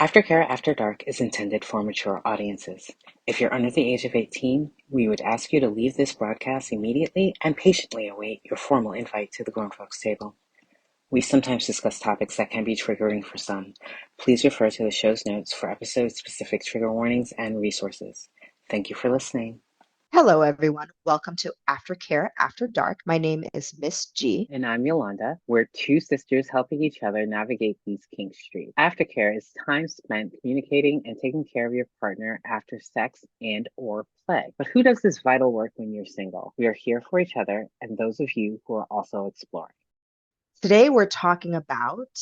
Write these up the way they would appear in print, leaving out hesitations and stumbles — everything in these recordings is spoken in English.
Aftercare After Dark is intended for mature audiences. If you're under the age of 18, we would ask you to leave this broadcast immediately and patiently await your formal invite to the grown folks table. We sometimes discuss topics that can be triggering for some. Please refer to the show's notes for episode-specific trigger warnings and resources. Thank you for listening. Hello, everyone. Welcome to Aftercare After Dark. My name is Miss G. And I'm Yolanda. We're two sisters helping each other navigate these kink streets. Aftercare is time spent communicating and taking care of your partner after sex and or play. But who does this vital work when you're single? We are here for each other and those of you who are also exploring. Today, we're talking about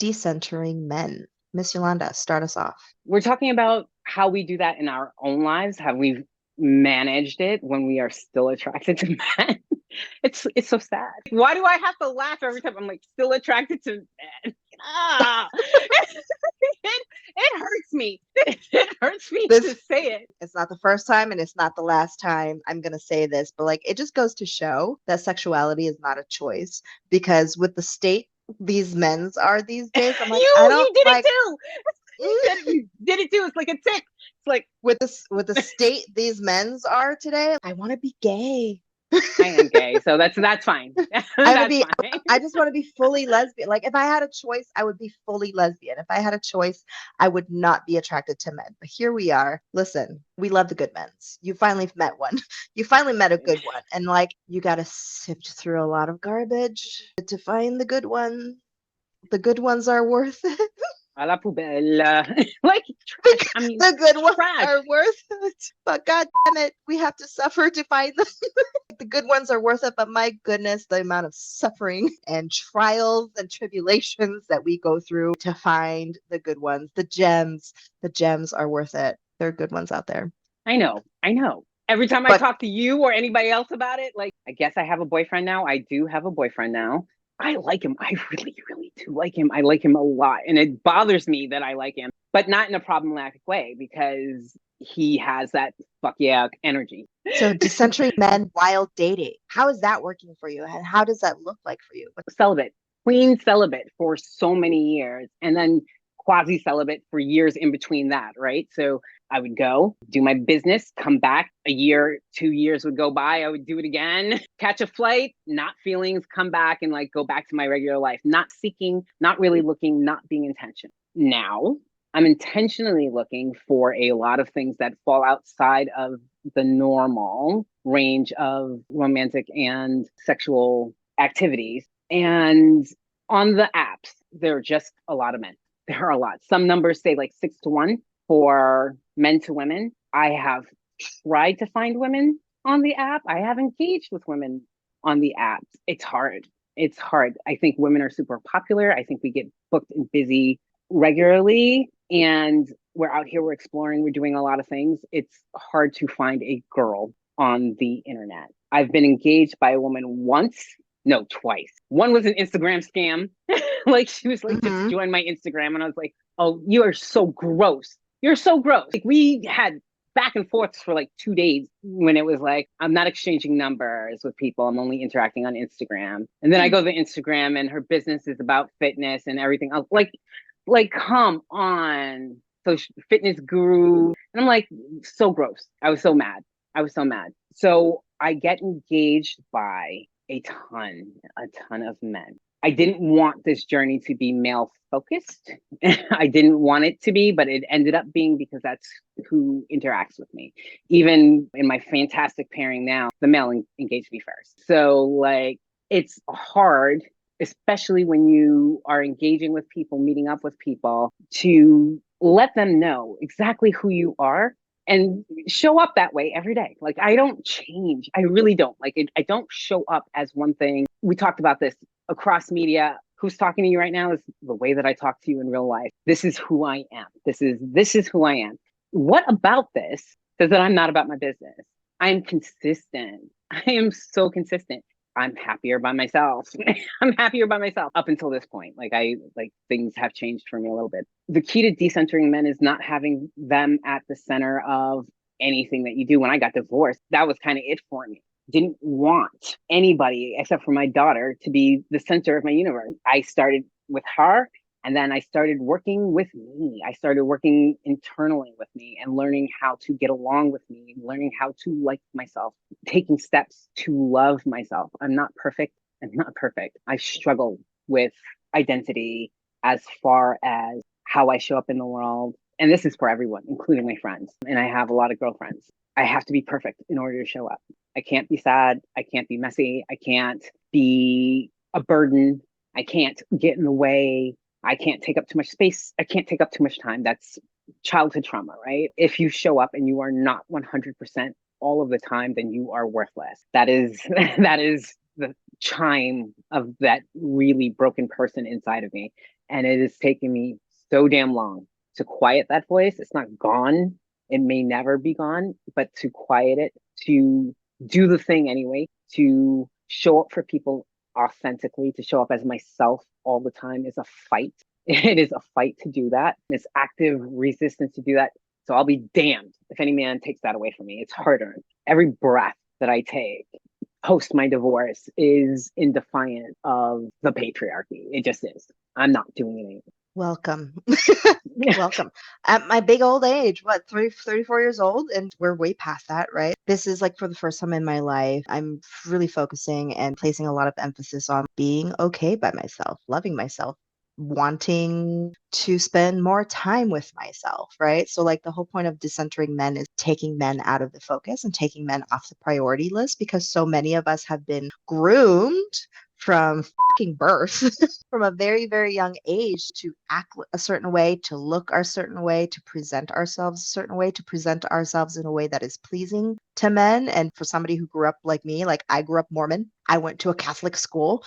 decentering men. Miss Yolanda, start us off. We're talking about how we do that in our own lives, how we've managed it when we are still attracted to men. It's so sad. Why do I have to laugh every time I'm like still attracted to men? It hurts me. It hurts me to say it. It's not the first time and it's not the last time I'm going to say this, but like it just goes to show that sexuality is not a choice because with the state these men's are these days, I'm like, you did it too. You did it too. It's like a tick. It's like with the state these men's are today, I want to be gay. I am gay, so that's fine. I just want to be fully lesbian. Like if I had a choice, I would be fully lesbian. If I had a choice, I would not be attracted to men. But here we are. Listen, we love the good men's. You finally met one. You finally met a good one. And like you got to sift through a lot of garbage to find the good one. The good ones are worth it. A la poubelle. Like trash. I mean, the good ones trash. are worth it. But god damn it, we have to suffer to find them. The good ones are worth it, but my goodness, the amount of suffering and trials and tribulations that we go through to find the good ones, the gems are worth it. There are good ones out there. I know. Every time I talk to you or anybody else about it, like, I guess I have a boyfriend now. I do have a boyfriend now. I like him. I really, really do like him. I like him a lot. And it bothers me that I like him, but not in a problematic way because he has that fuck yeah energy. So decentering men while dating, how is that working for you? And how does that look like for you? Celibate, queen celibate for so many years. And then quasi celibate for years in between that, right? So I would go do my business, come back a year, 2 years would go by. I would do it again, catch a flight, not feelings, come back and like go back to my regular life, not seeking, not really looking, not being intentional. Now I'm intentionally looking for a lot of things that fall outside of the normal range of romantic and sexual activities. And on the apps, there are just a lot of men. There are a lot. Some numbers say like 6-1 for men to women. I have tried to find women on the app. I have engaged with women on the app. It's hard. It's hard. I think women are super popular. I think we get booked and busy regularly. And we're out here, we're exploring, we're doing a lot of things. It's hard to find a girl on the internet. I've been engaged by a woman once. No, twice. One was an Instagram scam. Like she was like, just join my Instagram. And I was like, oh, you are so gross. You're so gross. Like we had back and forths for like 2 days when it was like, I'm not exchanging numbers with people. I'm only interacting on Instagram. And then I go to Instagram and her business is about fitness and everything else. Like, come on. So fitness guru. And I'm like, so gross. I was so mad. So I get engaged by a ton of men. I didn't want this journey to be male focused. I didn't want it to be, but it ended up being because that's who interacts with me. Even in my fantastic pairing now, the male engaged me first. So like, it's hard, especially when you are engaging with people, meeting up with people, to let them know exactly who you are and show up that way every day. Like I don't change. I really don't. Like I don't show up as one thing. We talked about this across media. Who's talking to you right now is the way that I talk to you in real life. This is who I am. This is who I am. What about this says that I'm not about my business? I'm consistent. I am so consistent. I'm happier by myself. I'm happier by myself up until this point. Like things have changed for me a little bit. The key to decentering men is not having them at the center of anything that you do. When I got divorced, that was kind of it for me. Didn't want anybody except for my daughter to be the center of my universe. I started with her And then I started working with me. I started working internally with me and learning how to get along with me, learning how to like myself, taking steps to love myself. I'm not perfect. I'm not perfect. I struggle with identity as far as how I show up in the world. And this is for everyone, including my friends. And I have a lot of girlfriends. I have to be perfect in order to show up. I can't be sad. I can't be messy. I can't be a burden. I can't get in the way. I can't take up too much space. I can't take up too much time. That's childhood trauma, right? If you show up and you are not 100% all of the time, then you are worthless. That is that is the chime of that really broken person inside of me. And it has taken me so damn long to quiet that voice. It's not gone. It may never be gone, but to quiet it, to do the thing anyway, to show up for people authentically, to show up as myself all the time is a fight. It is a fight to do that. It's active resistance to do that. So I'll be damned if any man takes that away from me. It's hard earned. Every breath that I take post my divorce is in defiance of the patriarchy. It just is. I'm not doing it anymore. Welcome. Welcome. At my big old age, what, 34 years old? And we're way past that, right? This is like for the first time in my life, I'm really focusing and placing a lot of emphasis on being okay by myself, loving myself, wanting to spend more time with myself, right? So, like, the whole point of decentering men is taking men out of the focus and taking men off the priority list because so many of us have been groomed from fucking birth from a very, very young age to act a certain way, to look a certain way, to present ourselves a certain way, to present ourselves in a way that is pleasing to men. And for somebody who grew up like me, like I grew up Mormon, I went to a Catholic school.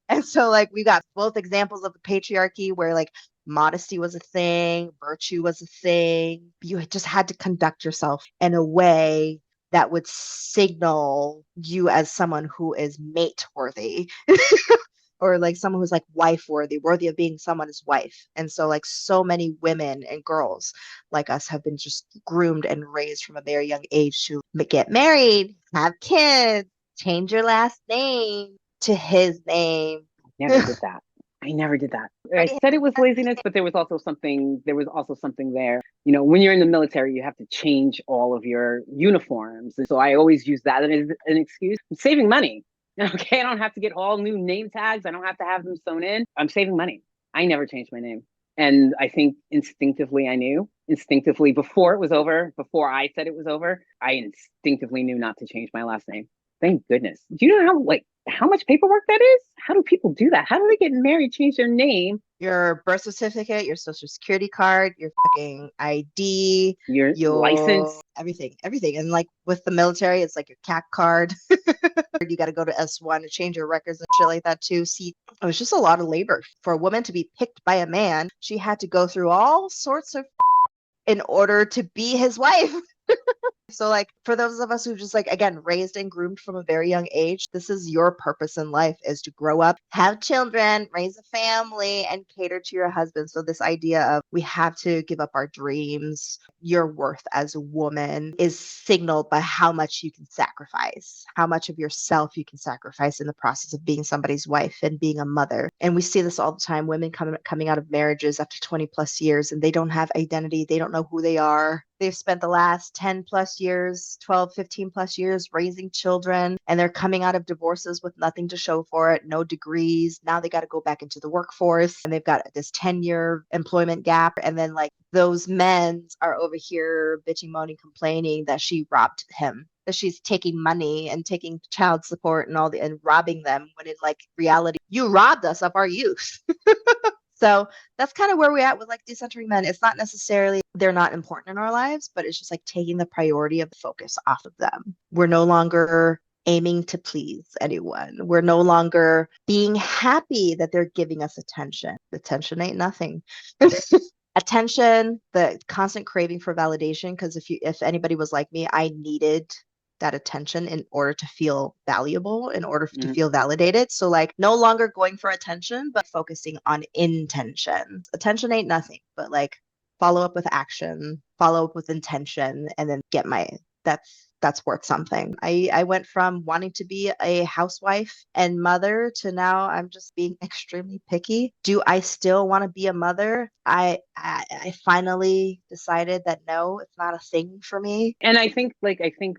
And so, like, we got both examples of the patriarchy where, like, modesty was a thing, virtue was a thing. You just had to conduct yourself in a way that would signal you as someone who is mate worthy or like someone who's like wife worthy of being someone's wife. And so, like, so many women and girls like us have been just groomed and raised from a very young age to get married, have kids, change your last name to his name. Never did that. I never did that. I said it was laziness, but there was also something there. You know, when you're in the military, you have to change all of your uniforms. And so I always use that as an excuse. I'm saving money. Okay, I don't have to get all new name tags. I don't have to have them sewn in. I'm saving money. I never changed my name. And I think instinctively I knew. Instinctively, before it was over, before I said it was over, I instinctively knew not to change my last name. Thank goodness. Do you know how much paperwork that is? How do people do that? How do they get married, change their name? Your birth certificate, your social security card, your fucking ID, your license, everything. And like with the military, it's like your CAC card. You got to go to S1 to change your records and shit like that too. See, it was just a lot of labor for a woman to be picked by a man. She had to go through all sorts of in order to be his wife. So, like, for those of us who just, like, again, raised and groomed from a very young age, this is your purpose in life, is to grow up, have children, raise a family, and cater to your husband. So this idea of we have to give up our dreams, your worth as a woman is signaled by how much you can sacrifice, how much of yourself you can sacrifice in the process of being somebody's wife and being a mother. And we see this all the time, women coming out of marriages after 20 plus years, and they don't have identity. They don't know who they are. They've spent the last 10 plus years, 12, 15 plus years raising children, and they're coming out of divorces with nothing to show for it, no degrees. Now they got to go back into the workforce, and they've got this 10-year employment gap. And then, like, those men are over here bitching, moaning, complaining that she robbed him, that she's taking money and taking child support and all and robbing them, when in, like, reality, you robbed us of our youth. So that's kind of where we're at with, like, decentering men. It's not necessarily they're not important in our lives, but it's just like taking the priority of the focus off of them. We're no longer aiming to please anyone. We're no longer being happy that they're giving us attention. Attention ain't nothing. Attention, the constant craving for validation. Because if anybody was like me, I needed that attention in order to feel valuable, in order to feel validated. So, like, no longer going for attention, but focusing on intention. Attention ain't nothing, but, like, follow up with action, follow up with intention, and then get my that's worth something. I went from wanting to be a housewife and mother to now I'm just being extremely picky. Do I still want to be a mother? I finally decided that no, it's not a thing for me. And I think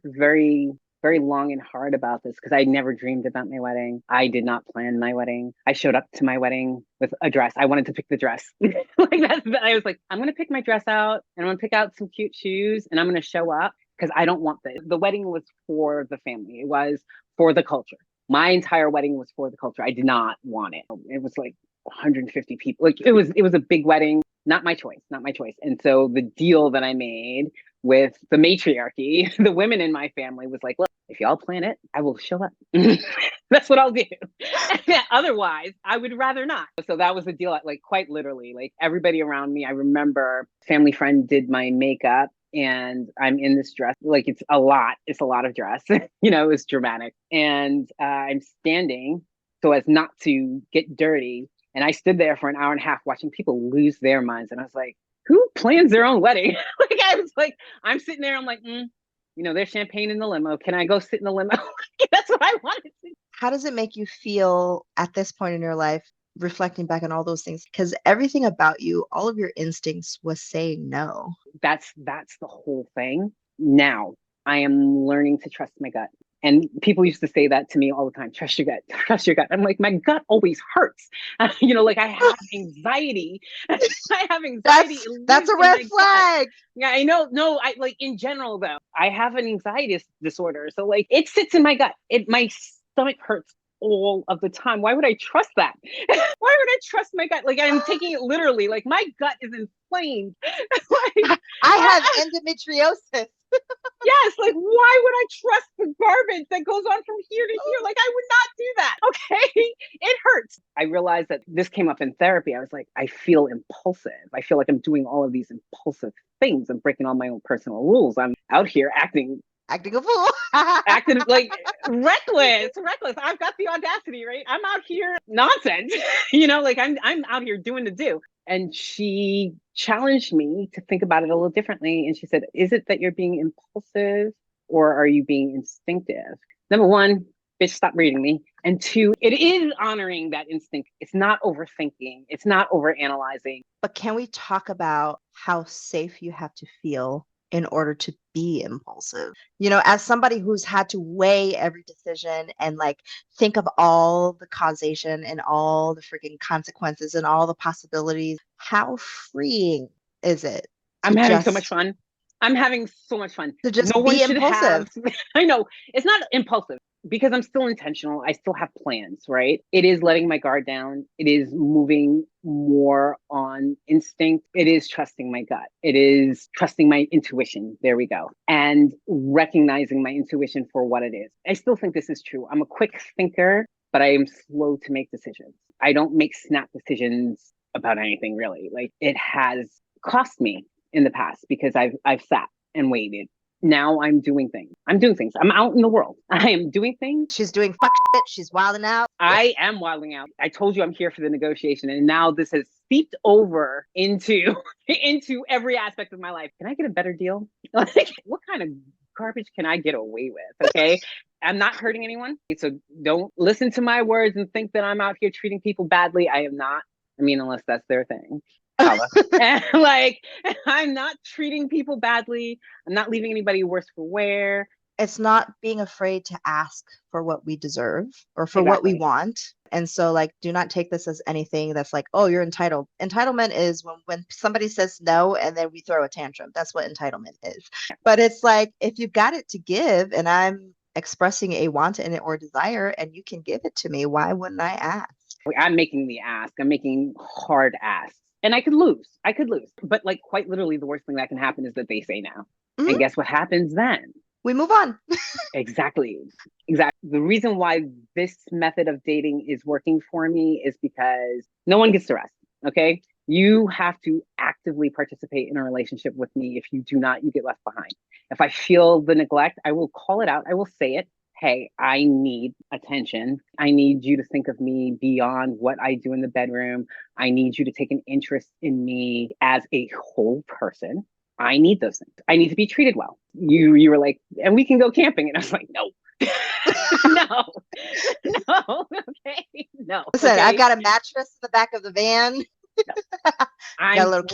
very, very long and hard about this because I never dreamed about my wedding. I did not plan my wedding. I showed up to my wedding with a dress. I wanted to pick the dress. I was like, I'm going to pick my dress out and I'm going to pick out some cute shoes and I'm going to show up because I don't want this. The wedding was for the family. It was for the culture. My entire wedding was for the culture. I did not want it. It was like 150 people. Like it was a big wedding. Not my choice, not my choice. And so the deal that I made with the matriarchy, the women in my family was like, look, if y'all plan it, I will show up. That's what I'll do. Otherwise, I would rather not. So that was the deal, like quite literally, like everybody around me. I remember family friend did my makeup and I'm in this dress, like it's a lot of dress, it was dramatic. And I'm standing so as not to get dirty. And I stood there for an hour and a half watching people lose their minds. And I was like, who plans their own wedding? I was like, I'm sitting there, I'm like, there's champagne in the limo. Can I go sit in the limo? That's what I wanted to. How does it make you feel at this point in your life, reflecting back on all those things? Because everything about you, all of your instincts was saying no. That's the whole thing. Now I am learning to trust my gut. And people used to say that to me all the time, trust your gut, trust your gut. I'm like, my gut always hurts. Like I have anxiety. I have anxiety. That's a red flag. Yeah, I know. No, I like in general though, I have an anxiety disorder. So like it sits in my gut. My stomach hurts all of the time. Why would I trust that? Why would I trust my gut? Like I'm taking it literally. Like my gut is inflamed. Like, I have endometriosis. Yes, like why would I trust the garbage that goes on from here to here? Like I would not do that. Okay. It hurts. I realized that this came up in therapy. I was like, I feel impulsive. I feel like I'm doing all of these impulsive things. I'm breaking all my own personal rules. I'm out here acting a fool. acting like reckless. I've got the audacity, right? I'm out here nonsense. Like I'm out here doing the do. And she challenged me to think about it a little differently. And she said, is it that you're being impulsive or are you being instinctive? Number one, bitch, stop reading me. And two, it is honoring that instinct. It's not overthinking. It's not overanalyzing. But can we talk about how safe you have to feel in order to be impulsive? As somebody who's had to weigh every decision and like think of all the causation and all the freaking consequences and all the possibilities, how freeing is it? I'm having so much fun. I'm having so much fun. To just no one be should impulsive. I know it's not impulsive because I'm still intentional. I still have plans, right? It is letting my guard down. It is moving more on instinct. It is trusting my gut. It is trusting my intuition. There we go. And recognizing my intuition for what it is. I still think this is true. I'm a quick thinker, but I am slow to make decisions. I don't make snap decisions about anything really. Like it has cost me in the past because I've sat and waited. Now I'm doing things. I'm out in the world. I am doing things. She's doing fuck shit. She's wilding out. I am wilding out. I told you I'm here for the negotiation. And now this has seeped over into every aspect of my life. Can I get a better deal? Like, what kind of garbage can I get away with? Okay. I'm not hurting anyone. So don't listen to my words and think that I'm out here treating people badly. I am not. I mean, unless that's their thing. And like, I'm not treating people badly. I'm not leaving anybody worse for wear. It's not being afraid to ask for what we deserve or for what we want. And so like, do not take this as anything that's like, oh, you're entitled. Entitlement is when somebody says no and then we throw a tantrum. That's what entitlement is. But it's like, if you've got it to give and I'm expressing a want and or desire and you can give it to me, why wouldn't I ask? I'm making the ask. I'm making hard asks. And I could lose. But like quite literally the worst thing that can happen is that they say no. Mm-hmm. And guess what happens then? We move on. Exactly. The reason why this method of dating is working for me is because no one gets to rest. Okay. You have to actively participate in a relationship with me. If you do not, you get left behind. If I feel the neglect, I will call it out. I will say it. Hey, I need attention. I need you to think of me beyond what I do in the bedroom. I need you to take an interest in me as a whole person. I need those things. I need to be treated well. You were like, and we can go camping. And I was like, no. No, no, okay, no, Listen, okay. I've got a mattress in the back of the van. No. Got a little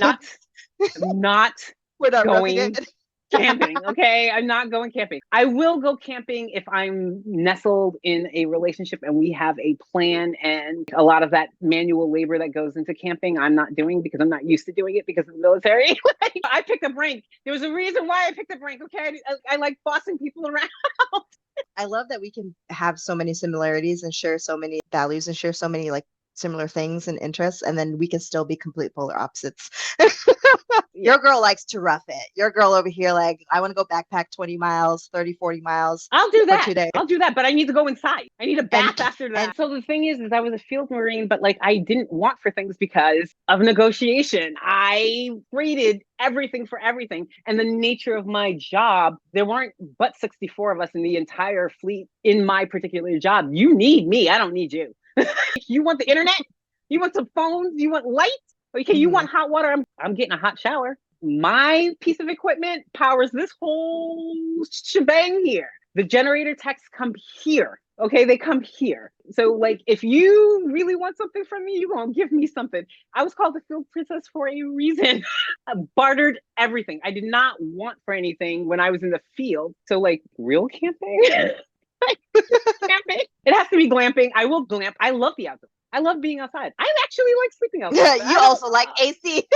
I'm not without roughing going it. camping. Okay. I'm not going camping. I will go camping if I'm nestled in a relationship and we have a plan, and a lot of that manual labor that goes into camping, I'm not doing because I'm not used to doing it because of the military. I picked up rank. There was a reason why I picked up rank. Okay. I like bossing people around. I love that we can have so many similarities and share so many values and share so many like similar things and interests, and then we can still be complete polar opposites. Your girl likes to rough it. Your girl over here, like, I want to go backpack 20 miles, 30, 40 miles I'll do for that. 2 days. I'll do that, but I need to go inside. I need a bath And- after that. and- So the thing is I was a field marine, but like I didn't want for things because of negotiation. I traded everything for everything. And the nature of my job, there weren't but 64 of us in the entire fleet in my particular job. You need me. I don't need you. You want the internet? You want some phones? You want lights? Okay, you want hot water? I'm getting a hot shower. My piece of equipment powers this whole shebang here. The generator techs come here. Okay, they come here. So, like, if you really want something from me, you're going to give me something. I was called the field princess for a reason. I bartered everything. I did not want for anything when I was in the field. So, like, real camping? Camping? It has to be glamping. I will glamp. I love the outdoors. I love being outside. I actually like sleeping outside. You also like AC.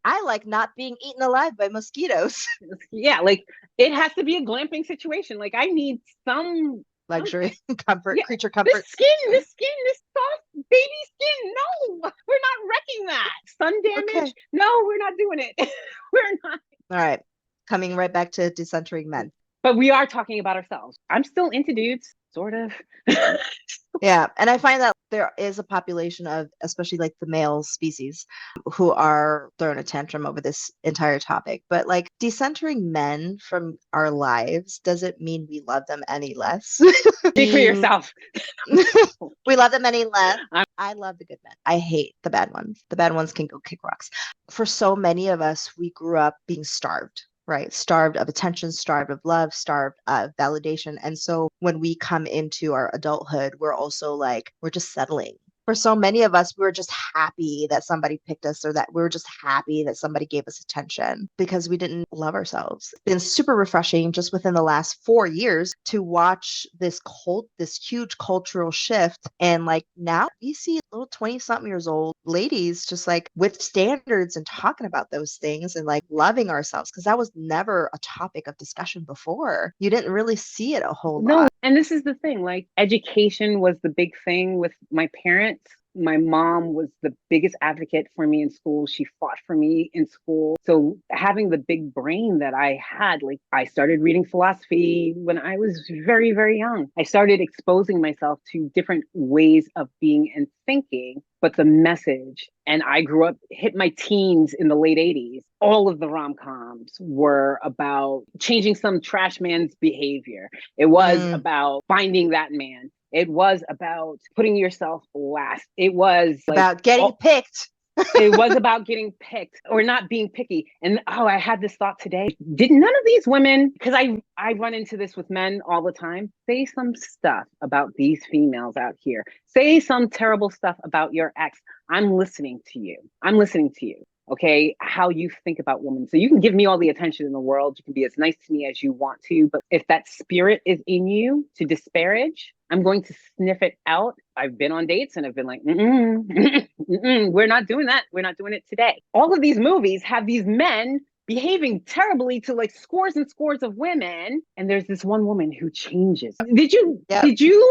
I like not being eaten alive by mosquitoes. Yeah, like it has to be a glamping situation. Like I need some luxury, comfort, creature comfort. This soft baby skin. No, we're not wrecking that. Sun damage. Okay. No, we're not doing it. We're not. All right. Coming right back to decentering men. But we are talking about ourselves. I'm still into dudes, sort of. Yeah. And I find that there is a population of, especially like the male species, who are throwing a tantrum over this entire topic. But like decentering men from our lives doesn't mean we love them any less. Speak for yourself. We love them any less. I love the good men. I hate the bad ones. The bad ones can go kick rocks. For so many of us, we grew up being starved. Right. Starved of attention, starved of love, starved of validation. And so when we come into our adulthood, we're also like, we're just settling. For so many of us, we were just happy that somebody picked us, or that we were just happy that somebody gave us attention because we didn't love ourselves. It's been super refreshing just within the last 4 years to watch this huge cultural shift. And like now you see little 20-something years old ladies just like with standards and talking about those things and like loving ourselves, because that was never a topic of discussion before. You didn't really see it a whole lot. And this is the thing, like education was the big thing with my parents. My mom was the biggest advocate for me in school. She fought for me in school. So having the big brain that I had, like I started reading philosophy when I was very, very young. I started exposing myself to different ways of being and thinking, but the message, and I grew up, hit my teens in the late 80s. All of the rom-coms were about changing some trash man's behavior. It was about finding that man. It was about putting yourself last. It was about getting picked. It was about getting picked or not being picky. And I had this thought today. Did none of these women, because I run into this with men all the time, say some stuff about these females out here. Say some terrible stuff about your ex. I'm listening to you. I'm listening to you. Okay, how you think about women. So you can give me all the attention in the world. You can be as nice to me as you want to. But if that spirit is in you to disparage, I'm going to sniff it out. I've been on dates and I've been like, we're not doing that. We're not doing it today. All of these movies have these men behaving terribly to like scores and scores of women, and there's this one woman who changes. Did you listen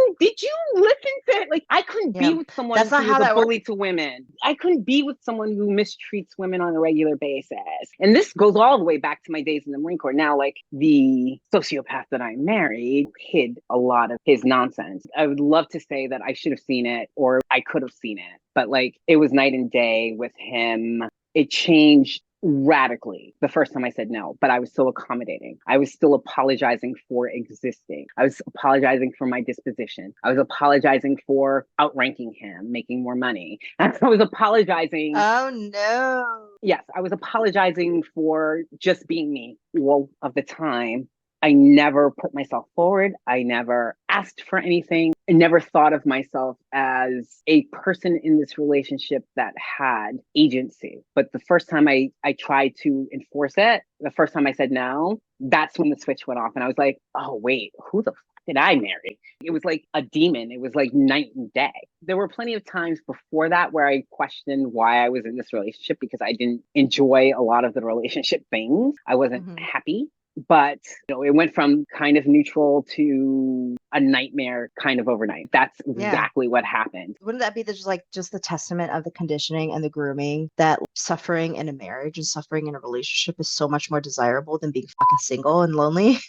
to it? Like I couldn't be with someone who was a bully to women. I couldn't be with someone who mistreats women on a regular basis. And this goes all the way back to my days in the Marine Corps. Now, like the sociopath that I married hid a lot of his nonsense. I would love to say that I should have seen it or I could have seen it, but like it was night and day with him. It changed radically the first time I said no, but I was still accommodating. I was still apologizing for existing. I was apologizing for my disposition. I was apologizing for outranking him, making more money. I was apologizing. Oh no. Yes, I was apologizing for just being me all of the time. I never put myself forward. I never asked for anything. I never thought of myself as a person in this relationship that had agency. But the first time I tried to enforce it, the first time I said no, that's when the switch went off. And I was like, oh, wait, who the fuck did I marry? It was like a demon. It was like night and day. There were plenty of times before that where I questioned why I was in this relationship because I didn't enjoy a lot of the relationship things. I wasn't happy. But it went from kind of neutral to a nightmare kind of overnight. That's exactly what happened. Wouldn't that be just the testament of the conditioning and the grooming that suffering in a marriage and suffering in a relationship is so much more desirable than being fucking single and lonely?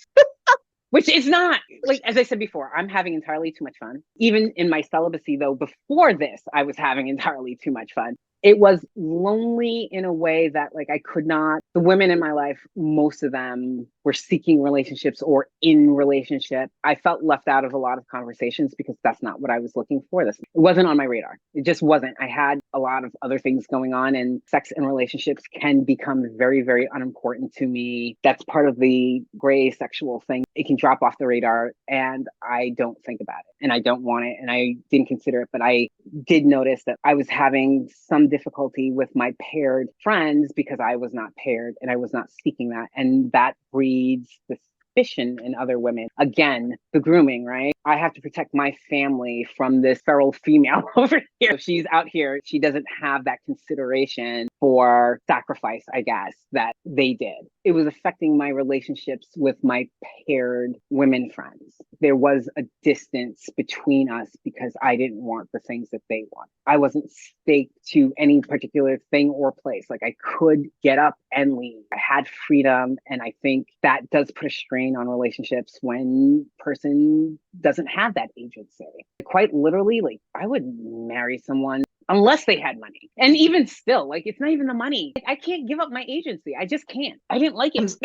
Which is not, like, as I said before, I'm having entirely too much fun. Even in my celibacy, though, before this, I was having entirely too much fun. It was lonely in a way that, like, I could not, the women in my life, most of them were seeking relationships or in relationship. I felt left out of a lot of conversations because that's not what I was looking for. It wasn't on my radar. It just wasn't. I had a lot of other things going on, and sex and relationships can become very, very unimportant to me. That's part of the gray sexual thing. It can drop off the radar and I don't think about it and I don't want it and I didn't consider it, but I did notice that I was having some difficulty with my paired friends because I was not paired and I was not seeking that. And that breeds suspicion in other women. Again, the grooming, right? I have to protect my family from this feral female over here. If she's out here, she doesn't have that consideration for sacrifice, I guess, that they did. It was affecting my relationships with my paired women friends. There was a distance between us because I didn't want the things that they want. I wasn't staked to any particular thing or place. Like I could get up and leave. I had freedom. And I think that does put a strain on relationships when person doesn't have that agency. Quite literally, like I would marry someone unless they had money. And even still, like it's not even the money. Like, I can't give up my agency. I just can't. I didn't like it.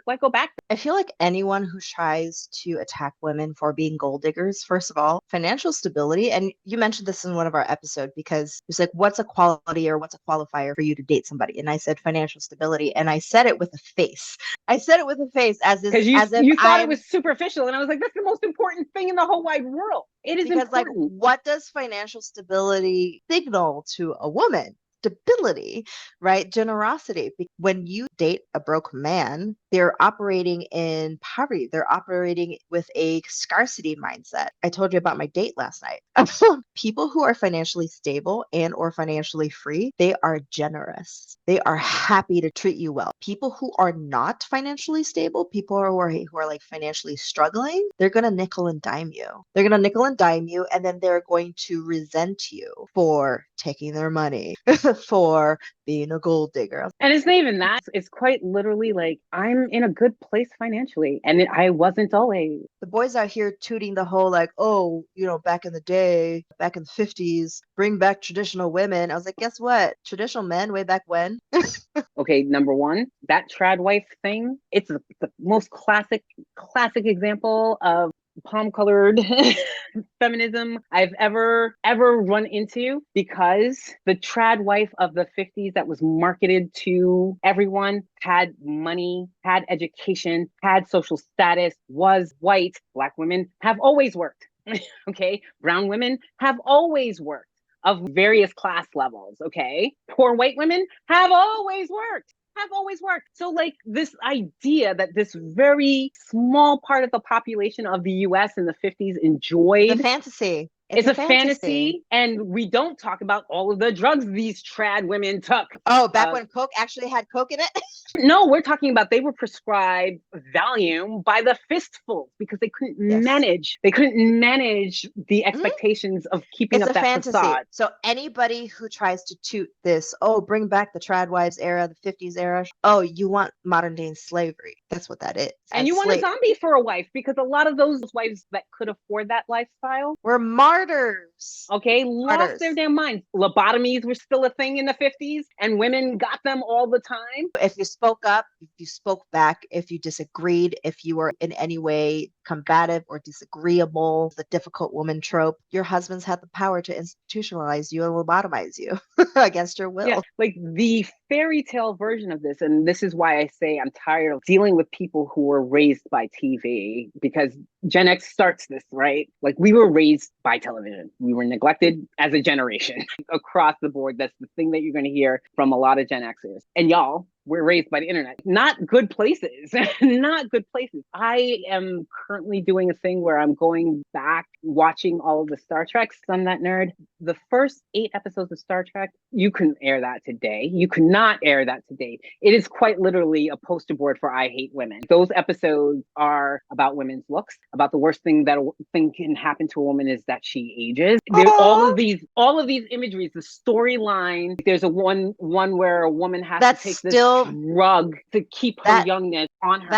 Why go back? I feel like anyone who tries to attack women for being gold diggers, first of all, financial stability, and you mentioned this in one of our episodes because it's like, what's a quality or what's a qualifier for you to date somebody? And I said financial stability, and I said it with a face. I said it with a face as if you thought it was superficial, and I was like, that's the most important thing in the whole wide world. It is because important. Like, what does financial stability signal to a woman? Stability, right? Generosity. When you date a broke man, they're operating in poverty. They're operating with a scarcity mindset. I told you about my date last night. People who are financially stable and or financially free, they are generous. They are happy to treat you well. People who are not financially stable, people who are like financially struggling, they're going to nickel and dime you. They're going to nickel and dime you, and then they're going to resent you for taking their money, for being a gold digger. And it's not even that. It's quite literally like, I'm in a good place financially. And I wasn't always. The boys out here tooting the whole like, oh, back in the day, back in the 50s, bring back traditional women. I was like, guess what? Traditional men way back when. Okay, number one, that trad wife thing, it's the most classic example of palm-colored feminism I've ever run into, because the trad wife of the 50s that was marketed to everyone had money, had education, had social status, was white. Black women have always worked. Okay, brown women have always worked, of various class levels. Okay, poor white women have always worked. So like this idea that this very small part of the population of the US in the 50s enjoyed the fantasy. It's a fantasy, and we don't talk about all of the drugs these trad women took. Oh, back when Coke actually had Coke in it? No, we're talking about they were prescribed Valium by the fistfuls because they couldn't manage. They couldn't manage the expectations of keeping up that fantasy. Facade. So anybody who tries to toot this, oh, bring back the trad wives era, the 50s era, oh, you want modern day slavery. That's what that is. And you want a zombie for a wife, because a lot of those wives that could afford that lifestyle were martyred Martyrs. Okay, lost their damn minds. Lobotomies were still a thing in the 50s, and women got them all the time. If you spoke up, if you spoke back, if you disagreed, if you were in any way combative or disagreeable, the difficult woman trope, your husbands had the power to institutionalize you and lobotomize you against your Yeah, will. like the fairy tale version of this, and this is why I say I'm tired of dealing with people who were raised by TV, because Gen X starts this, right? Like we were raised by television. We were neglected as a generation across the board. That's the thing that you're going to hear from a lot of Gen Xers. And y'all, we're raised by the internet. Not good places. Not good places. I am currently doing a thing where I'm going back, watching all of the Star Treks. I'm that nerd. The first 8 episodes of Star Trek, you can air that today. You cannot air that today. It is quite literally a poster board for I hate women. Those episodes are about women's looks, about the worst thing that can happen to a woman is that she ages. There's all of these imageries, the storyline. There's a one where a woman has to take this drug to keep her youngness on her.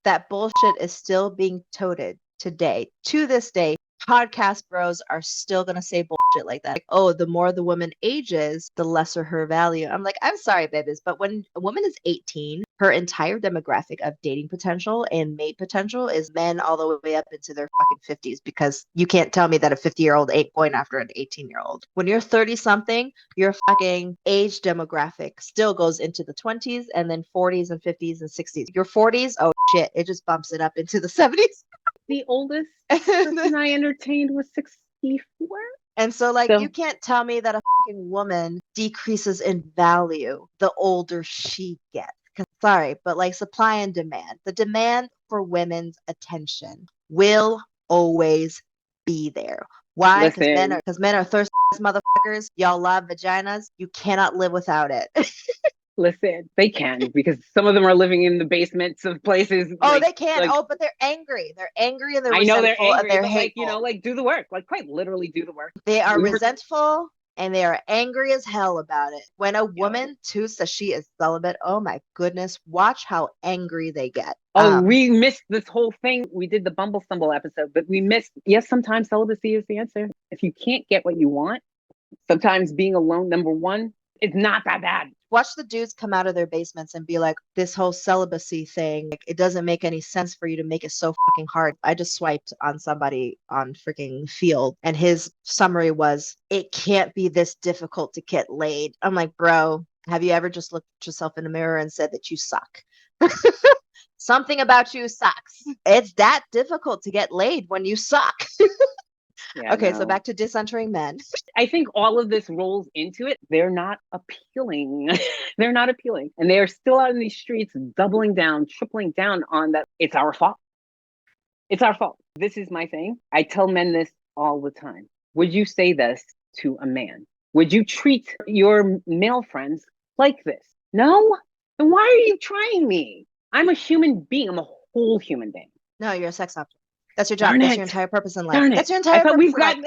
That bullshit is still being toted today. To this day, podcast bros are still going to say bullshit like that. Like, oh, the more the woman ages, the lesser her value. I'm like, I'm sorry, babies, but when a woman is 18, her entire demographic of dating potential and mate potential is men all the way up into their fucking 50s, because you can't tell me that a 50-year-old ain't going after an 18-year-old. When you're 30 something, your fucking age demographic still goes into the 20s and then 40s and 50s and 60s. Your 40s, oh shit, it just bumps it up into the 70s. The oldest person I entertained was 64. And so, you can't tell me that a fucking woman decreases in value the older she gets. Sorry, but supply and demand. The demand for women's attention will always be there. Why? Because men are thirsty motherfuckers. Y'all love vaginas. You cannot live without it. Listen, they can, because some of them are living in the basements of places. Oh, they can. But they're angry. They're angry and they're resentful. I know they're angry, and they're but hateful. do the work. Quite literally do the work. They are resentful and they are angry as hell about it. When a woman too says she is celibate, oh my goodness, watch how angry they get. We missed this whole thing. We did the Bumble Stumble episode, but we missed, yes, sometimes celibacy is the answer. If you can't get what you want, sometimes being alone, number one, it's not that bad. Watch the dudes come out of their basements and be like, this whole celibacy thing, it doesn't make any sense for you to make it so fucking hard. I just swiped on somebody on freaking Field, and his summary was, it can't be this difficult to get laid. I'm like, bro, have you ever just looked at yourself in the mirror and said that you suck? Something about you sucks. It's that difficult to get laid when you suck. So back to Decentering Men. I think all of this rolls into it. They're not appealing. They're not appealing. And they are still out in these streets doubling down, tripling down on that. It's our fault. It's our fault. This is my thing. I tell men this all the time. Would you say this to a man? Would you treat your male friends like this? No? Then why are you trying me? I'm a human being. I'm a whole human being. No, you're a sex object. That's your job. That's your entire purpose in life. That's your entire purpose in life.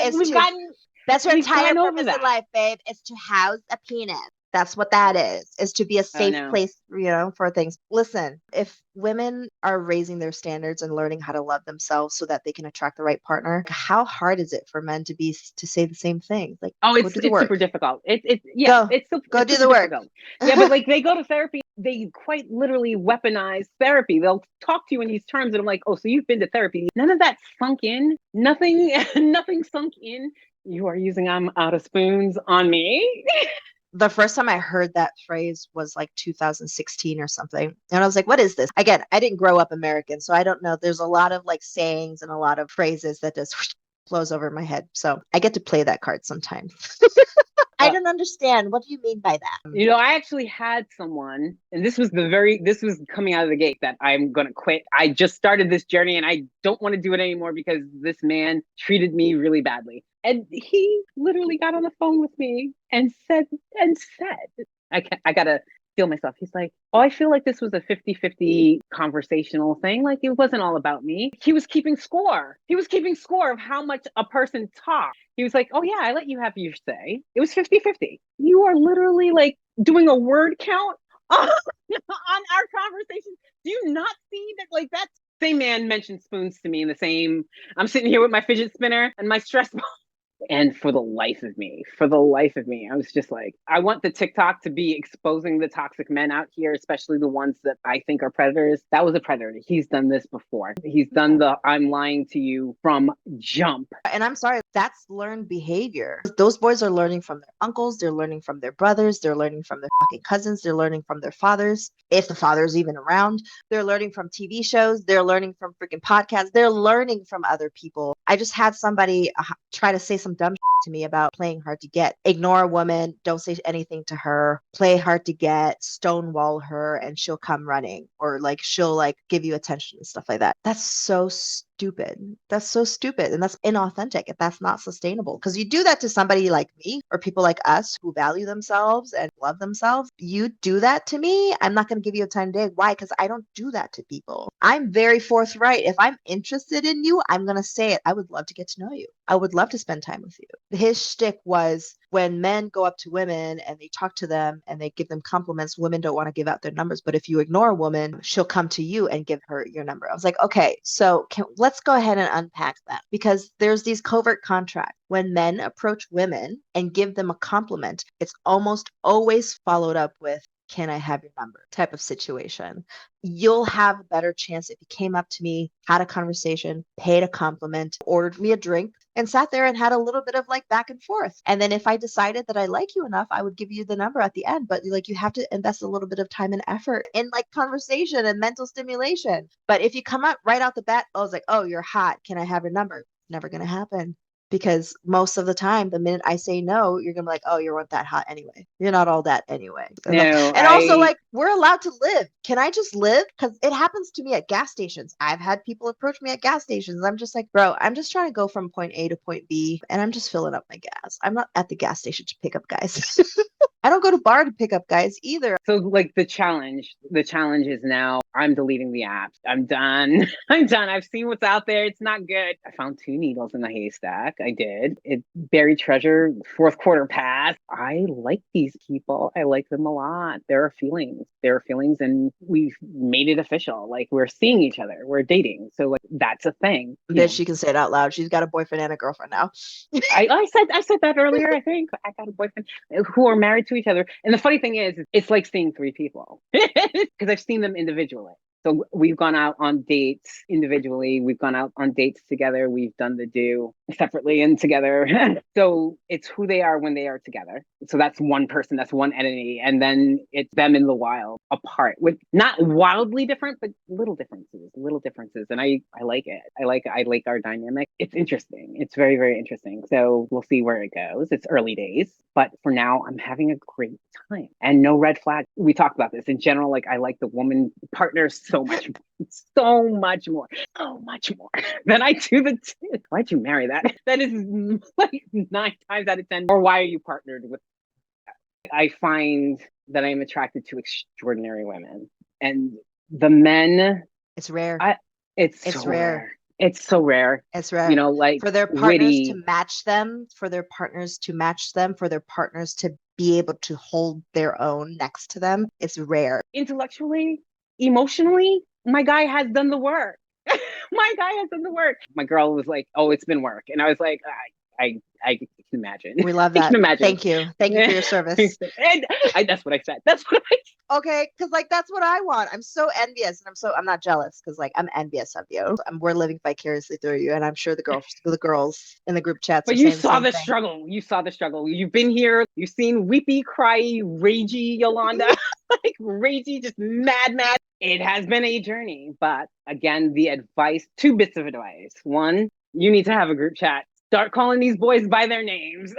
That's your entire purpose in life, babe. It's to house a penis. That's what that is to be a safe place, for things. Listen, if women are raising their standards and learning how to love themselves so that they can attract the right partner, how hard is it for men to say the same thing? It's super difficult. Go do the work. Yeah, but they go to therapy. They quite literally weaponize therapy. They'll talk to you in these terms, and I'm like, oh, so you've been to therapy? None of that sunk in. Nothing sunk in. You are using I'm out of spoons on me. The first time I heard that phrase was 2016 or something. And I was like, what is this? Again, I didn't grow up American, so I don't know. There's a lot of sayings and a lot of phrases that just flows over my head. So I get to play that card sometimes. I don't understand. What do you mean by that? I actually had someone, and this was coming out of the gate, that I'm going to quit. I just started this journey and I don't want to do it anymore because this man treated me really badly. And he literally got on the phone with me and said, I got to feel myself. He's like, oh, I feel like this was a 50-50 conversational thing. It wasn't all about me. He was keeping score. He was keeping score of how much a person talked. He was like, oh yeah, I let you have your say. It was 50-50. You are literally doing a word count on our conversation. Do you not see that that's Same man mentioned spoons to me in the same. I'm sitting here with my fidget spinner and my stress ball. And for the life of me, I was just like, I want the TikTok to be exposing the toxic men out here, especially the ones that I think are predators. That was a predator. He's done this before. He's done the I'm lying to you from jump. And I'm sorry, that's learned behavior. Those boys are learning from their uncles, they're learning from their brothers, they're learning from their fucking cousins, they're learning from their fathers, if the father's even around. They're learning from TV shows, they're learning from freaking podcasts, they're learning from other people. I just had somebody try to say some dumb shit to me about playing hard to get. Ignore a woman, don't say anything to her, play hard to get, stonewall her, and she'll come running, or like she'll like give you attention and stuff like that. That's so stupid. That's so stupid. And that's inauthentic. If that's not sustainable. Because you do that to somebody like me or people like us who value themselves and love themselves. You do that to me, I'm not going to give you a time of day. Why? Because I don't do that to people. I'm very forthright. If I'm interested in you, I'm going to say it. I would love to get to know you. I would love to spend time with you. His shtick was when men go up to women and they talk to them and they give them compliments, women don't want to give out their numbers. But if you ignore a woman, she'll come to you and give her your number. I was like, okay, so let's go ahead and unpack that, because there's these covert contracts. When men approach women and give them a compliment, it's almost always followed up with, can I have your number type of situation. You'll have a better chance if you came up to me, had a conversation, paid a compliment, ordered me a drink, and sat there and had a little bit of like back and forth. And then if I decided that I like you enough, I would give you the number at the end. But like you have to invest a little bit of time and effort in like conversation and mental stimulation. But if you come up right out the bat, I was like, oh, you're hot. Can I have your number? Never going to happen. Because most of the time, the minute I say no, you're gonna be like, oh, you weren't that hot anyway. You're not all that anyway. No, And also, like, we're allowed to live. Can I just live? Because it happens to me at gas stations. I've had people approach me at gas stations. I'm just like, bro, I'm just trying to go from point A to point B, and I'm just filling up my gas. I'm not at the gas station to pick up guys. I don't go to bar to pick up guys either. So like the challenge is now I'm deleting the app. I'm done. I'm done. I've seen what's out there. It's not good. I found 2 needles in the haystack. I did. It buried treasure, fourth quarter pass. I like these people. I like them a lot. There are feelings. And we've made it official. Like we're seeing each other. We're dating. So like that's a thing. Bitch, she can say it out loud. She's got a boyfriend and a girlfriend now. I said that earlier, I think. I got a boyfriend who are married to each other. And the funny thing is, it's like seeing 3 people because I've seen them individually. So we've gone out on dates individually. We've gone out on dates together. We've done the do separately and together. So it's who they are when they are together. So that's one person, that's one entity. And then it's them in the wild apart with not wildly different, but little differences. And I like it. I like our dynamic. It's interesting. It's very, very interesting. So we'll see where it goes. It's early days, but for now I'm having a great time and no red flag. We talked about this in general. Like I like the woman partners so much more than I do the why'd you marry that? That is like 9 times out of 10. Or why are you partnered with? I find that I'm attracted to extraordinary women, and the men. It's rare. It's so rare. It's so rare. It's rare. You know, like for their partners to match them, for their partners to be able to hold their own next to them. It's rare. Intellectually, emotionally, my guy has done the work. My girl was like, "Oh, it's been work," and I was like, I can imagine. We love that. Thank you for your service. And that's what I said. Okay, because like that's what I want. I'm so envious, and I'm not jealous because like I'm envious of you. We're living vicariously through you, and I'm sure the girls in the group chats. But you saw the struggle. You saw the struggle. You've been here. You've seen weepy, cryy, ragey Yolanda, like ragey, just mad. It has been a journey, but again, the advice, 2 bits of advice. 1, you need to have a group chat. Start calling these boys by their names.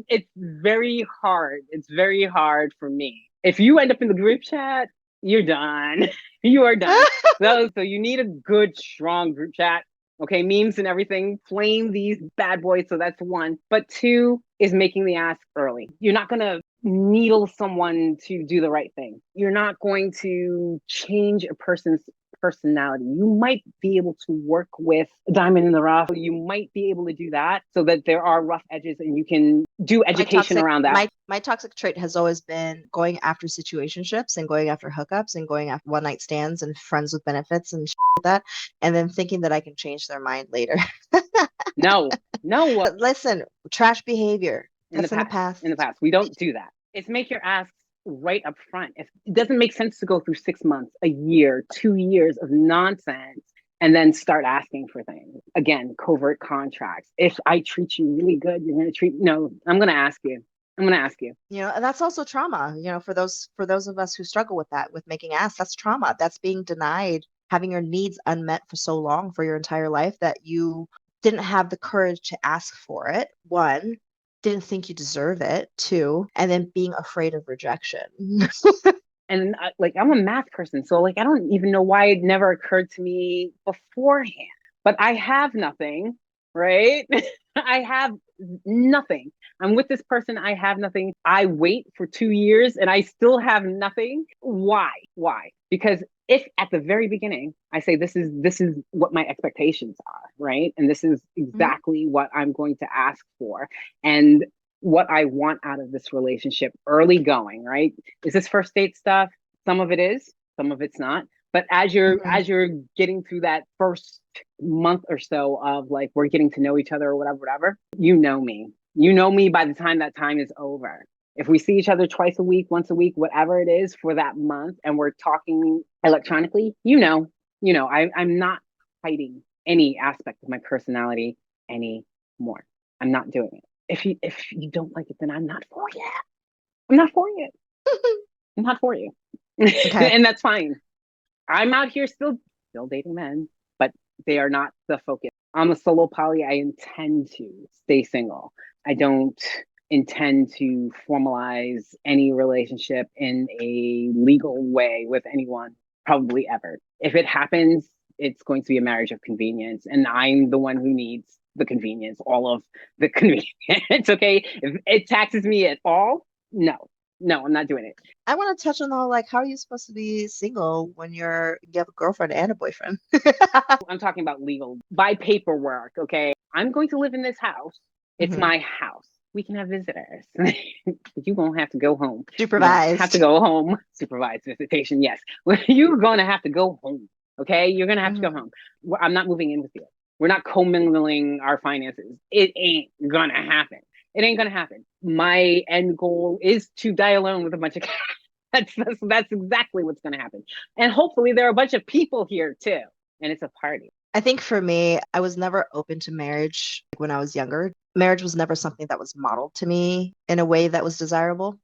It's very hard. It's very hard for me. If you end up in the group chat, you're done. You are done. So you need a good, strong group chat. Okay, memes and everything. Flame these bad boys. So that's 1. But 2 is making the ask early. You're not going to needle someone to do the right thing. You're not going to change a person's personality. You might be able to work with a diamond in the rough. You might be able to do that so that there are rough edges and you can do education around that. My toxic trait has always been going after situationships and going after hookups and going after one night stands and friends with benefits and like that, and then thinking that I can change their mind later. No. But listen, trash behavior. That's in the past. In the past. We don't do that. It's make your ask right up front. If it doesn't make sense to go through 6 months, a year, 2 years of nonsense and then start asking for things. Again, covert contracts. If I treat you really good, you're going to treat, no, I'm going to ask you. I'm going to ask you. You know, and that's also trauma, you know, for those of us who struggle with that, with making asks, that's trauma. That's being denied, having your needs unmet for so long, for your entire life, that you didn't have the courage to ask for it. One, didn't think you deserve it. Two, and then being afraid of rejection. And like, I'm a math person, so like, I don't even know why it never occurred to me beforehand. But I have nothing, right? I have nothing. I'm with this person. I have nothing. I wait for 2 years and I still have nothing. Why? Why? Because if at the very beginning I say this is what my expectations are, right? And this is exactly what I'm going to ask for. And what I want out of this relationship early going, right? Is this first date stuff? Some of it is, some of it's not. But as you're getting through that first month or so of like we're getting to know each other or whatever, you know me. You know me by the time that time is over. If we see each other twice a week, once a week, whatever it is for that month, and we're talking electronically, I'm not hiding any aspect of my personality anymore. I'm not doing it. If you don't like it, then I'm not for you. I'm not for you. I'm not for you. Okay. And that's fine. I'm out here still dating men, but they are not the focus. I'm a solo poly. I intend to stay single. I don't intend to formalize any relationship in a legal way with anyone, probably ever. If it happens, it's going to be a marriage of convenience, and I'm the one who needs the convenience, all of the convenience. Okay, if it taxes me at all, no, I'm not doing it. I want to touch on all, like, how are you supposed to be single when you have a girlfriend and a boyfriend? I'm talking about legal, by paperwork. Okay, I'm going to live in this house. It's my house. We can have visitors. You won't have to go home. Supervised. Have to go home. Supervised visitation. Yes, you're going to have to go home. Okay, you're going to have to go home. I'm not moving in with you. We're not commingling our finances. It ain't gonna happen. It ain't gonna happen. My end goal is to die alone with a bunch of cats. That's exactly what's gonna happen. And hopefully there are a bunch of people here too. And it's a party. I think for me, I was never open to marriage when I was younger. Marriage was never something that was modeled to me in a way that was desirable.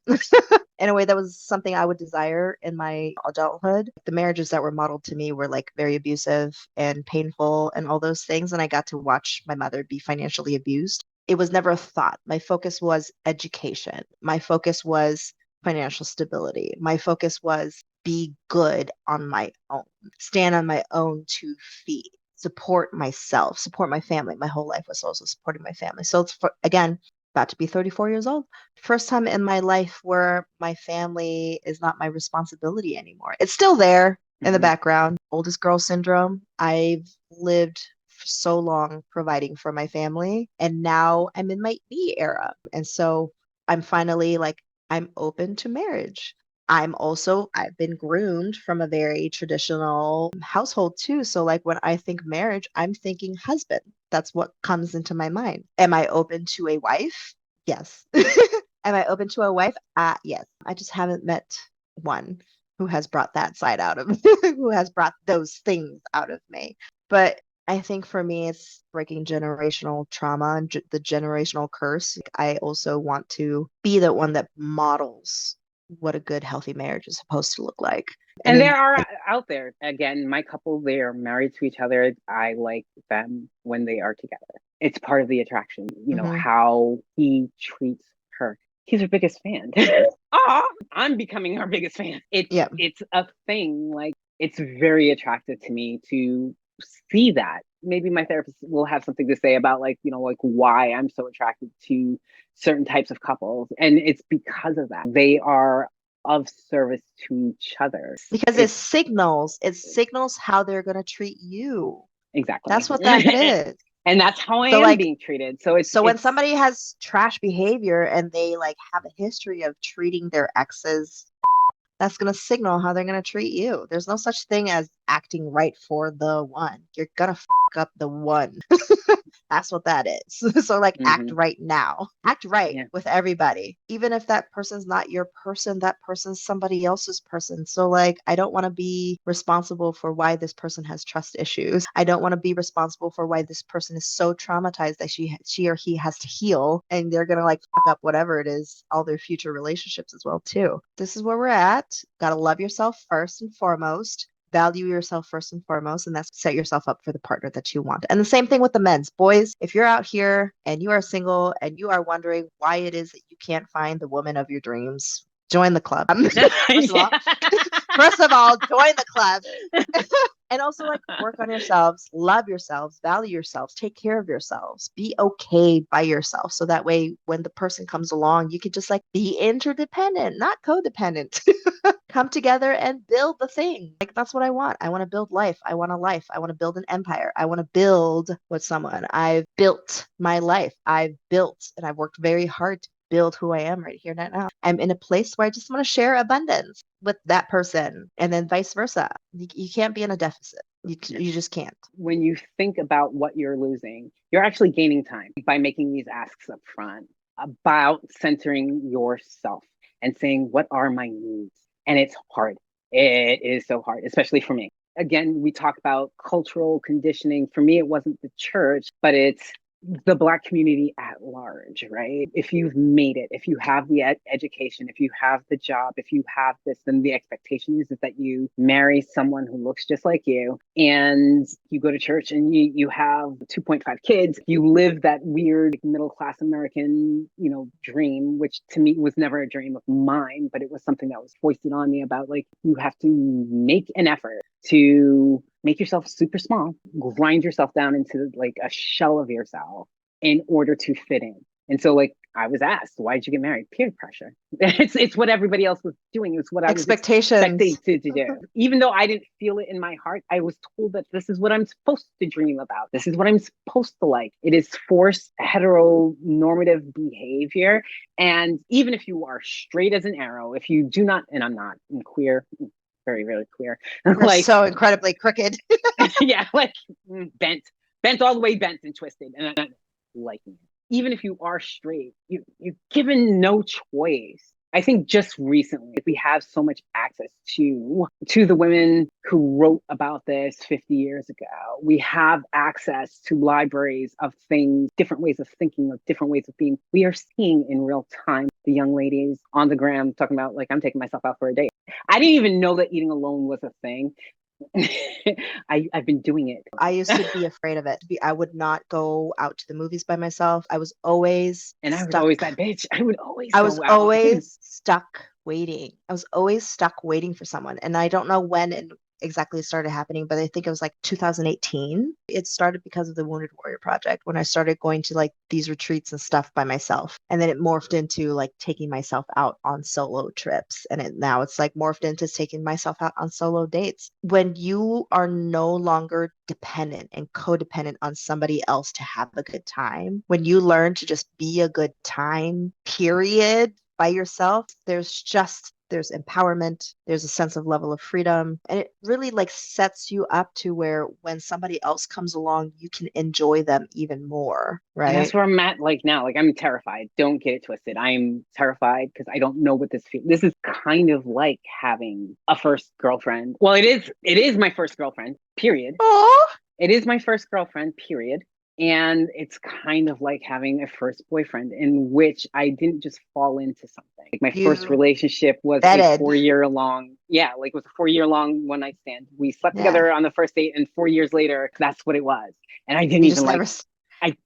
In a way that was something I would desire in my adulthood. The marriages that were modeled to me were like very abusive and painful and all those things. And I got to watch my mother be financially abused. It was never a thought. My focus was education. My focus was financial stability. My focus was be good on my own, stand on my own 2 feet, support myself, support my family. My whole life was also supporting my family. So it's again, about to be 34 years old. First time in my life where my family is not my responsibility anymore. It's still there in the background. Oldest girl syndrome. I've lived for so long providing for my family, and now I'm in my me era. And so I'm finally like, I'm open to marriage. I've been groomed from a very traditional household too. So like when I think marriage, I'm thinking husband. That's what comes into my mind. Am I open to a wife? Yes. Am I open to a wife? Yes. I just haven't met one who has brought that side out of me, who has brought those things out of me. But I think for me, it's breaking generational trauma and the generational curse. I also want to be the one that models what a good, healthy marriage is supposed to look like. And there are out there, again, my couple, they are married to each other. I like them when they are together. It's part of the attraction, how he treats her. He's her biggest fan. I'm becoming her biggest fan. It's a thing. Like, it's very attractive to me to see that. Maybe my therapist will have something to say about like why I'm so attracted to certain types of couples. And it's because of that. They are of service to each other. Because it signals how they're going to treat you. Exactly. That's what that is. And that's how I So am like, being treated. So so when somebody has trash behavior and they like have a history of treating their exes, that's going to signal how they're going to treat you. There's no such thing as acting right for the one. You're going to up the one. That's what that is. So like act Mhm. right now. Act right Yeah. with everybody. Even if that person's not your person, that person's somebody else's person. So like I don't want to be responsible for why this person has trust issues. I don't want to be responsible for why this person is so traumatized that she or he has to heal, and they're going to like fuck up whatever it is, all their future relationships as well too. This is where we're at. Got to love yourself first and foremost. Value yourself first and foremost, and that's set yourself up for the partner that you want. And the same thing with the men's. Boys, if you're out here and you are single and you are wondering why it is that you can't find the woman of your dreams, join the club. First of all, join the club. And also like work on yourselves, love yourselves, value yourselves, take care of yourselves, be okay by yourself. So that way when the person comes along, you can just like be interdependent, not codependent. Come together and build the thing. Like that's what I want. I want to build life. I want a life. I want to build an empire. I want to build with someone. I've built my life. I've built and I've worked very hard to build who I am right here right now. I'm in a place where I just want to share abundance with that person, and then vice versa. You can't be in a deficit. You just can't. When you think about what you're losing, you're actually gaining time by making these asks up front about centering yourself and saying, what are my needs? And it's hard. It is so hard, especially for me. Again, we talk about cultural conditioning. For me, it wasn't the church, but it's the Black community at large, right? If you've made it, if you have the education, if you have the job, if you have this, then the expectation is that you marry someone who looks just like you, and you go to church and you have 2.5 kids. You live that weird middle class American, dream, which to me was never a dream of mine, but it was something that was foisted on me about like, you have to make an effort to make yourself super small, grind yourself down into like a shell of yourself in order to fit in. And so like I was asked, why did you get married? Peer pressure. It's what everybody else was doing. It's what I was expecting to do. Even though I didn't feel it in my heart, I was told that this is what I'm supposed to dream about. This is what I'm supposed to like. It is forced heteronormative behavior. And even if you are straight as an arrow, if you do not, and I'm not, I'm queer, very, really queer. You're like, so incredibly crooked. Yeah, like bent all the way, bent and twisted, and I'm not liking it. Even if you are straight, you're given no choice. I think just recently we have so much access to the women who wrote about this 50 years ago. We have access to libraries of things, different ways of thinking, of different ways of being. We are seeing in real time the young ladies on the gram talking about like, I'm taking myself out for a date. I didn't even know that eating alone was a thing. I've been doing it. I used to be afraid of it. I would not go out to the movies by myself. I was always and I was stuck. always that bitch. I would always I go was out. always stuck waiting. I was always stuck waiting for someone. And I don't know when and exactly it started happening, but I think it was like 2018. It started because of the Wounded Warrior Project when I started going to like these retreats and stuff by myself. And then it morphed into like taking myself out on solo trips. And now it's like morphed into taking myself out on solo dates. When you are no longer dependent and codependent on somebody else to have a good time, when you learn to just be a good time, period, by yourself, there's empowerment, there's a sense of level of freedom, and it really like sets you up to where when somebody else comes along, you can enjoy them even more, right? And that's where I'm at like now. Like I'm terrified. Don't get it twisted. I'm terrified because I don't know what this feels. This is kind of like having a first girlfriend. Well, it is my first girlfriend, period. Oh, It is my first girlfriend, period. And it's kind of like having a first boyfriend in which I didn't just fall into something. Like my first relationship was a 4-year long, like it was a 4-year long one night stand. We slept together on the first date, and 4 years later, that's what it was. And I didn't even like, I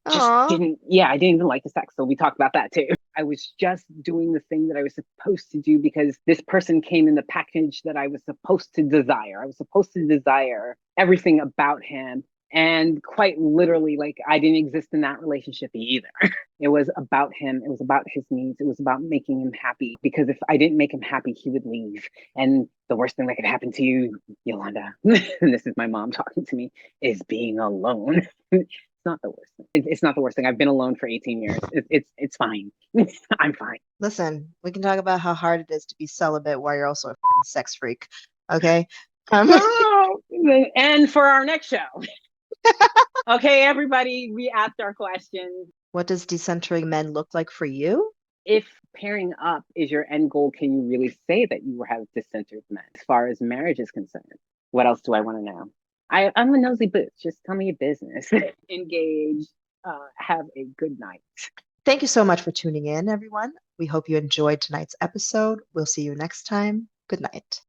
didn't even like the sex. So we talked about that too. I was just doing the thing that I was supposed to do because this person came in the package that I was supposed to desire. I was supposed to desire everything about him. And quite literally, like, I didn't exist in that relationship either. It was about him. It was about his needs. It was about making him happy. Because if I didn't make him happy, he would leave. And the worst thing that could happen to you, Yolanda, and this is my mom talking to me, is being alone. It's not the worst thing. It's not the worst thing. I've been alone for 18 years. It's fine. I'm fine. Listen, we can talk about how hard it is to be celibate while you're also a sex freak. Okay. Oh, and for our next show. Okay, everybody, we asked our questions. What does decentering men look like for you? If pairing up is your end goal, can you really say that you have decentered men as far as marriage is concerned? What else do I want to know? I'm a nosy boots. Just tell me your business. Engage. Have a good night. Thank you so much for tuning in, everyone. We hope you enjoyed tonight's episode. We'll see you next time. Good night.